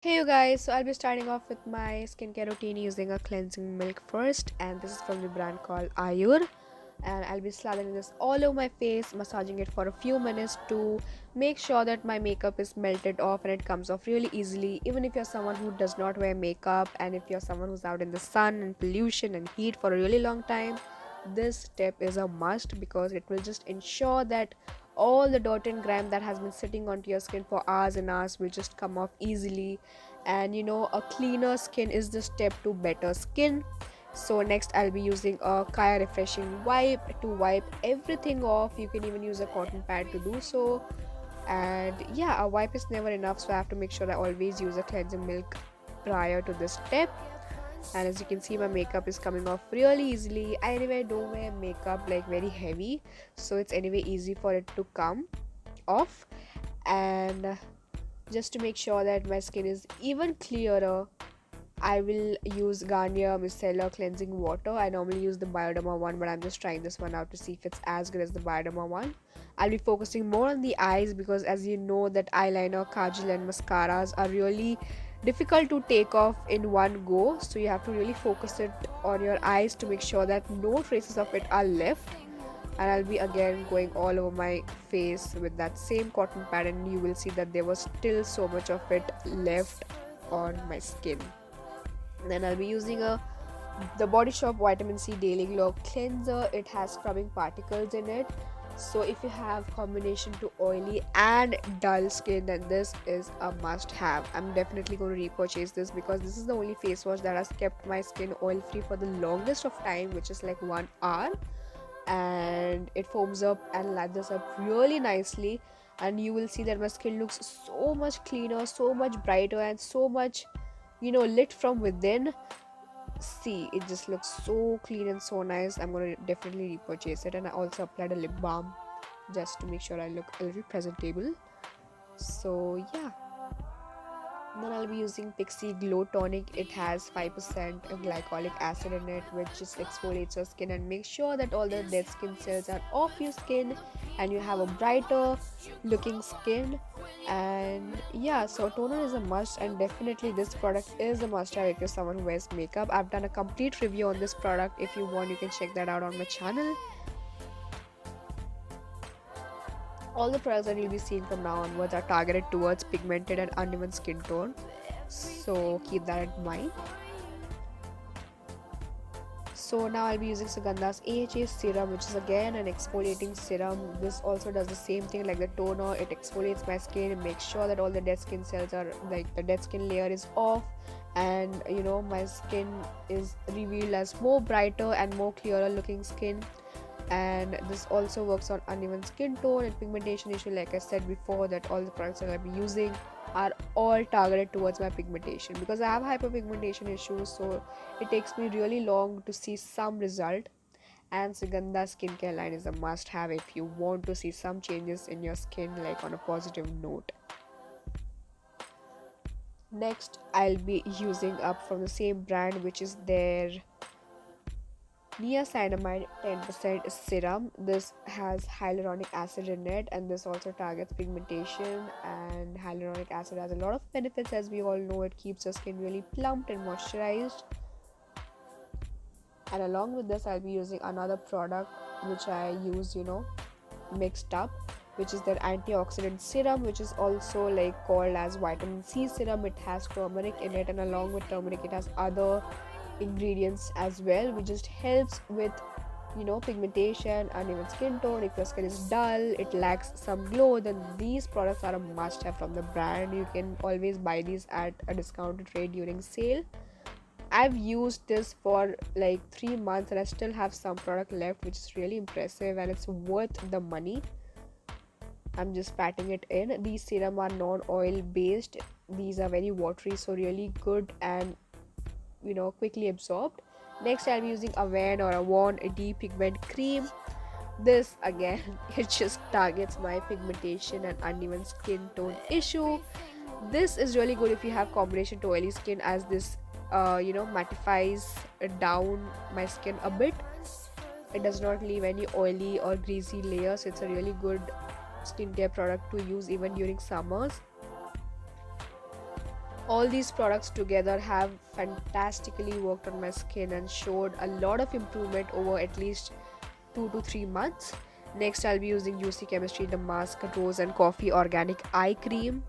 Hey you guys, so I'll be starting off with my skincare routine using a cleansing milk first, and this is from the brand called AYUR. And I'll be slathering this all over my face, massaging it for a few minutes to make sure that my makeup is melted off and it comes off really easily. Even if you're someone who does not wear makeup, and if you're someone who's out in the sun and pollution and heat for a really long time, this step is a must because it will just ensure that all the dirt and grime that has been sitting onto your skin for hours and hours will just come off easily. And a cleaner skin is the step to better skin. So next I'll be using a Kaya refreshing wipe to wipe everything off. You can even use a cotton pad to do so. And yeah, a wipe is never enough, so I have to make sure I always use a cleansing milk prior to this step. And as you can see, my makeup is coming off really easily. I anyway don't wear makeup like very heavy, so it's anyway easy for it to come off. And just to make sure that my skin is even clearer, I will use Garnier Micellar cleansing water. I normally use the Bioderma one, but I'm just trying this one out to see if it's as good as the Bioderma one. I'll be focusing more on the eyes because, as you know, that eyeliner, kajal and mascaras are really difficult to take off in one go, so you have to really focus it on your eyes to make sure that no traces of it are left. And I'll be again going all over my face with that same cotton pad, and you will see that there was still so much of it left on my skin. Then I'll be using the Body Shop Vitamin C Daily Glow Cleanser. It has scrubbing particles in it, so if you have combination to oily and dull skin, then this is a must have. I'm definitely going to repurchase this because this is the only face wash that has kept my skin oil free for the longest of time, which is like 1 hour. And it foams up and lathers up really nicely, and you will see that my skin looks so much cleaner, so much brighter, and so much lit from within. See, it just looks so clean and so nice. I'm gonna definitely repurchase it. And I also applied a lip balm just to make sure I look a little presentable. So yeah, then I'll be using PIXI Glow Tonic. It has 5% glycolic acid in it, which just exfoliates your skin and makes sure that all the dead skin cells are off your skin and you have a brighter looking skin. And yeah, so toner is a must, and definitely this product is a must have if you're someone who wears makeup. I've done a complete review on this product. If you want, you can check that out on my channel. All the products that you'll be seeing from now onwards are targeted towards pigmented and uneven skin tone, so keep that in mind. So now I'll be using SUGANDA's AHA serum, which is again an exfoliating serum. This also does the same thing like the toner. It exfoliates my skin and makes sure that all the dead skin cells are, like, the dead skin layer is off, and my skin is revealed as more brighter and more clearer looking skin. And this also works on uneven skin tone and pigmentation issue. Like I said before, that all the products that I'll be using are all targeted towards my pigmentation because I have hyperpigmentation issues, so it takes me really long to see some result. And Sugandha skincare line is a must have if you want to see some changes in your skin, like on a positive note. Next I'll be using up from the same brand, which is their Niacinamide 10% serum. This has hyaluronic acid in it, and this also targets pigmentation. And hyaluronic acid has a lot of benefits, as we all know. It keeps your skin really plumped and moisturized. And along with this, I'll be using another product which I use, mixed up, which is their antioxidant serum, which is also like called as vitamin C serum. It has turmeric in it, and along with turmeric, it has other ingredients as well, which just helps with pigmentation, uneven skin tone. If your skin is dull, it lacks some glow, then these products are a must have from the brand. You can always buy these at a discounted rate during sale. I've used this for like 3 months and I still have some product left, which is really impressive and it's worth the money. I'm just patting it in. These serum are non-oil based. These are very watery, so really good and quickly absorbed. Next I'll be using AVENE or AVENE D-PIGMENT cream. This again, it just targets my pigmentation and uneven skin tone issue. This is really good if you have combination to oily skin, as this mattifies down my skin a bit. It does not leave any oily or greasy layers. It's a really good skincare product to use even during summers. All these products together have fantastically worked on my skin and showed a lot of improvement over at least 2 to 3 months. Next, I'll be using Juicy Chemistry Damask Rose and Coffee Organic Eye Cream.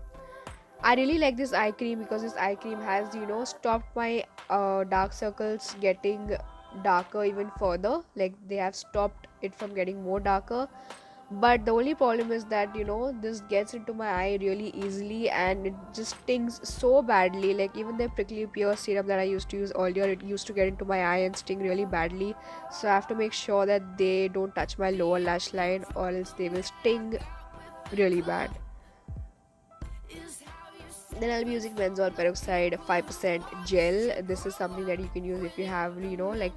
I really like this eye cream because this eye cream has, stopped my dark circles getting darker even further. Like, they have stopped it from getting more darker. But the only problem is that, this gets into my eye really easily and it just stings so badly. Like, even the prickly pear serum that I used to use earlier, it used to get into my eye and sting really badly. So I have to make sure that they don't touch my lower lash line, or else they will sting really bad. Then I'll be using benzoyl peroxide 5% gel. This is something that you can use if you have, like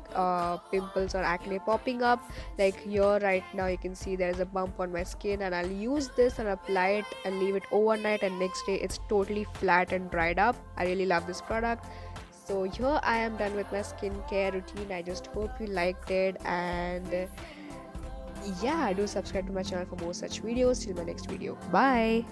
pimples or acne popping up. Like here right now you can see there is a bump on my skin, and I'll use this and apply it and leave it overnight, and next day it's totally flat and dried up. I really love this product. So here I am done with my skincare routine. I just hope you liked it, and yeah, do subscribe to my channel for more such videos. Till my next video. Bye.